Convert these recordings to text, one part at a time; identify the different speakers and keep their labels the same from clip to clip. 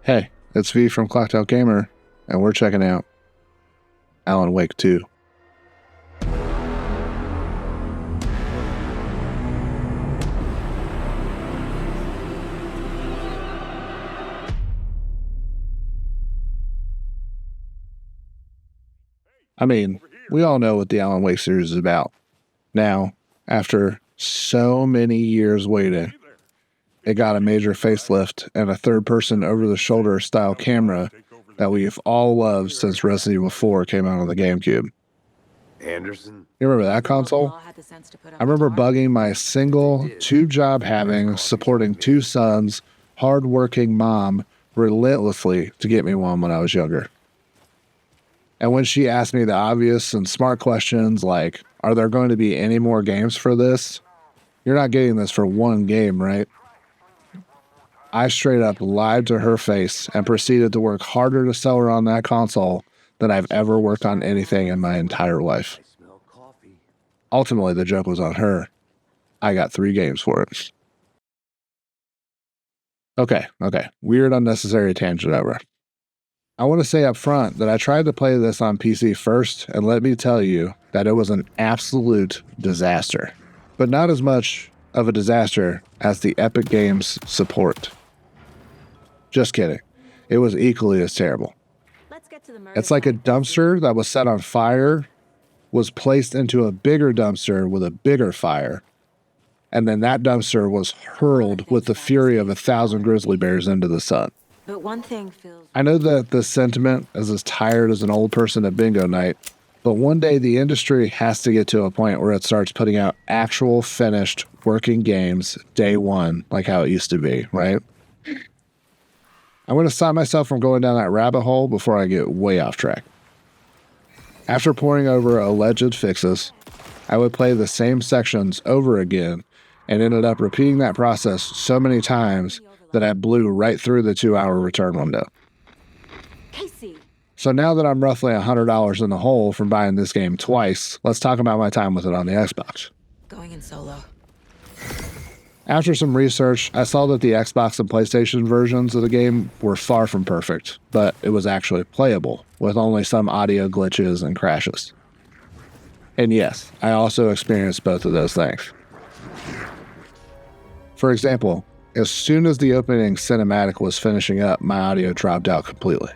Speaker 1: Hey, it's V from Clocked Out Gamer, and we're checking out Alan Wake 2. I mean, we all know what the Alan Wake series is about. Now, after so many years waiting, it got a major facelift and a third-person over-the-shoulder style camera that we've all loved since Resident Evil 4 came out on the GameCube.
Speaker 2: Anderson?
Speaker 1: You remember that console? I remember bugging my single, two-job having, supporting two sons, hard-working mom relentlessly to get me one when I was younger. And when she asked me the obvious and smart questions like, are there going to be any more games for this? You're not getting this for one game, right? I straight up lied to her face and proceeded to work harder to sell her on that console than I've ever worked on anything in my entire life. Ultimately, the joke was on her. I got 3 games for it. Okay. Weird, unnecessary tangent over. I want to say up front that I tried to play this on PC first, and let me tell you that it was an absolute disaster. But not as much of a disaster as the Epic Games support. Just kidding. It was equally as terrible. It's like a dumpster that was set on fire, was placed into a bigger dumpster with a bigger fire, and then that dumpster was hurled with the fury of 1,000 grizzly bears into the sun.
Speaker 3: But one thing feels...
Speaker 1: I know that this sentiment is as tired as an old person at bingo night, but one day the industry has to get to a point where it starts putting out actual finished working games day one, like how it used to be, right? I'm going to stop myself from going down that rabbit hole before I get way off track. After poring over alleged fixes, I would play the same sections over again and ended up repeating that process so many times that I blew right through the 2-hour return window.
Speaker 3: Casey.
Speaker 1: So now that I'm roughly $100 in the hole from buying this game twice, let's talk about my time with it on the Xbox.
Speaker 3: Going in solo.
Speaker 1: After some research, I saw that the Xbox and PlayStation versions of the game were far from perfect, but it was actually playable, with only some audio glitches and crashes. And yes, I also experienced both of those things. For example, as soon as the opening cinematic was finishing up, my audio dropped out completely.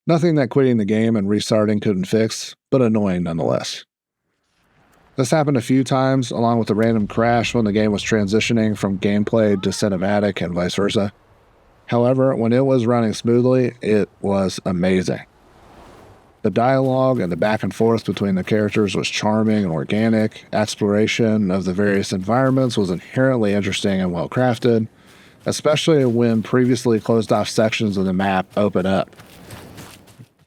Speaker 1: Nothing that quitting the game and restarting couldn't fix, but annoying nonetheless. This happened a few times, along with a random crash when the game was transitioning from gameplay to cinematic and vice versa. However, when it was running smoothly, it was amazing. The dialogue and the back and forth between the characters was charming and organic. Exploration of the various environments was inherently interesting and well crafted, especially when previously closed off sections of the map open up.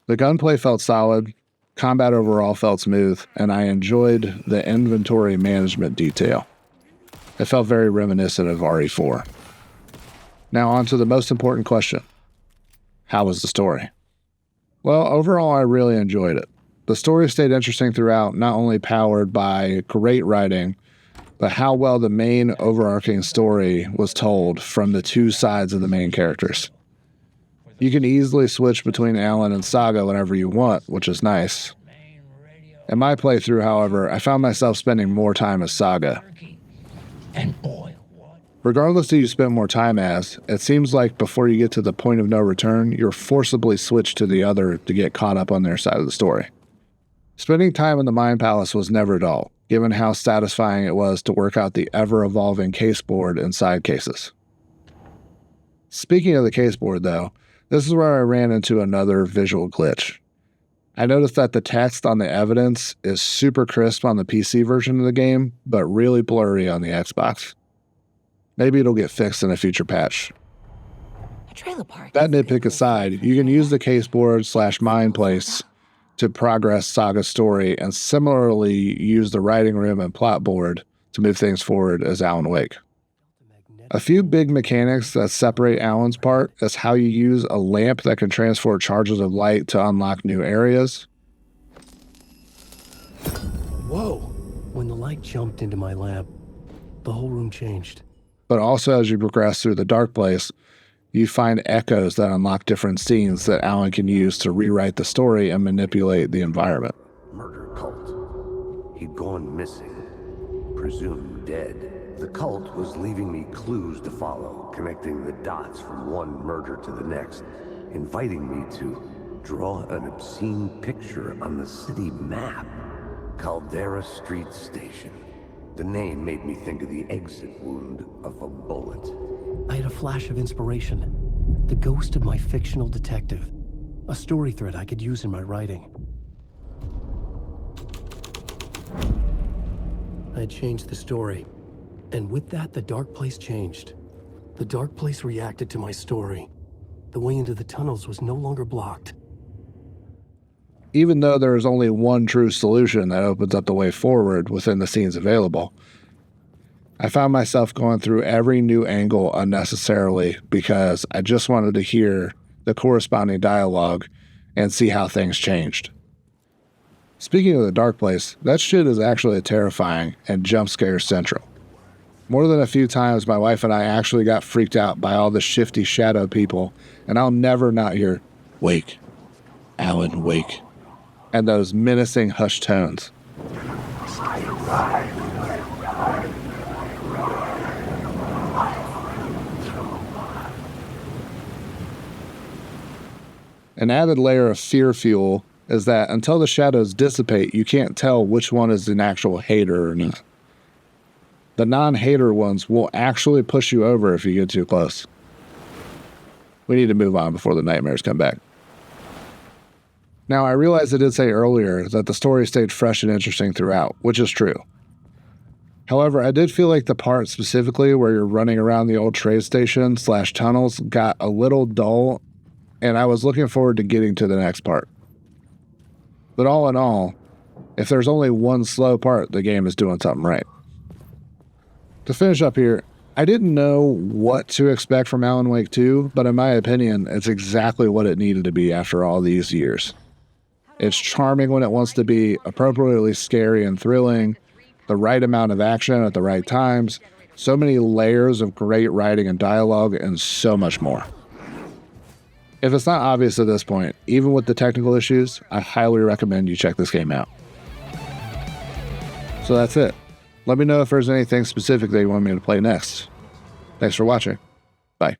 Speaker 1: The gunplay felt solid, combat overall felt smooth, and I enjoyed the inventory management detail. It felt very reminiscent of RE4. Now on to the most important question. How was the story? Well, overall, I really enjoyed it. The story stayed interesting throughout, not only powered by great writing, but how well the main overarching story was told from the two sides of the main characters. You can easily switch between Alan and Saga whenever you want, which is nice. In my playthrough, however, I found myself spending more time as Saga. Regardless who you spend more time as, it seems like before you get to the point of no return, you're forcibly switched to the other to get caught up on their side of the story. Spending time in the Mind Palace was never dull, given how satisfying it was to work out the ever-evolving case board and side cases. Speaking of the case board, though, this is where I ran into another visual glitch. I noticed that the text on the evidence is super crisp on the PC version of the game, but really blurry on the Xbox. Maybe it'll get fixed in a future patch.
Speaker 3: A trailer park.
Speaker 1: That nitpick aside, you can use the caseboard / mind place to progress Saga's story and similarly use the writing room and plot board to move things forward as Alan Wake. A few big mechanics that separate Alan's part is how you use a lamp that can transport charges of light to unlock new areas.
Speaker 2: Whoa,
Speaker 4: When the light jumped into my lamp, the whole room changed.
Speaker 1: But also, as you progress through the dark place, you find echoes that unlock different scenes that Alan can use to rewrite the story and manipulate the environment.
Speaker 2: Murder cult. He'd gone missing, presumed dead. The cult was leaving me clues to follow, connecting the dots from one murder to the next, inviting me to draw an obscene picture on the city map. Caldera Street Station. The name made me think of the exit wound of a bullet.
Speaker 4: I had a flash of inspiration. The ghost of my fictional detective. A story thread I could use in my writing. I had changed the story. And with that, the dark place changed. The dark place reacted to my story. The way into the tunnels was no longer blocked.
Speaker 1: Even though there is only one true solution that opens up the way forward within the scenes available, I found myself going through every new angle unnecessarily because I just wanted to hear the corresponding dialogue and see how things changed. Speaking of the dark place, that shit is actually terrifying and jump scare central. More than a few times, my wife and I actually got freaked out by all the shifty shadow people, and I'll never not hear, "Wake, Alan, wake," and those menacing hushed tones. An added layer of fear fuel is that until the shadows dissipate, you can't tell which one is an actual hater or not. The non-hater ones will actually push you over if you get too close. We need to move on before the nightmares come back. Now, I realize I did say earlier that the story stayed fresh and interesting throughout, which is true. However, I did feel like the part specifically where you're running around the old trade station / tunnels got a little dull, and I was looking forward to getting to the next part. But all in all, if there's only one slow part, the game is doing something right. To finish up here, I didn't know what to expect from Alan Wake 2, but in my opinion, it's exactly what it needed to be after all these years. It's charming when it wants to be, appropriately scary and thrilling, the right amount of action at the right times, so many layers of great writing and dialogue, and so much more. If it's not obvious at this point, even with the technical issues, I highly recommend you check this game out. So that's it. Let me know if there's anything specific that you want me to play next. Thanks for watching. Bye.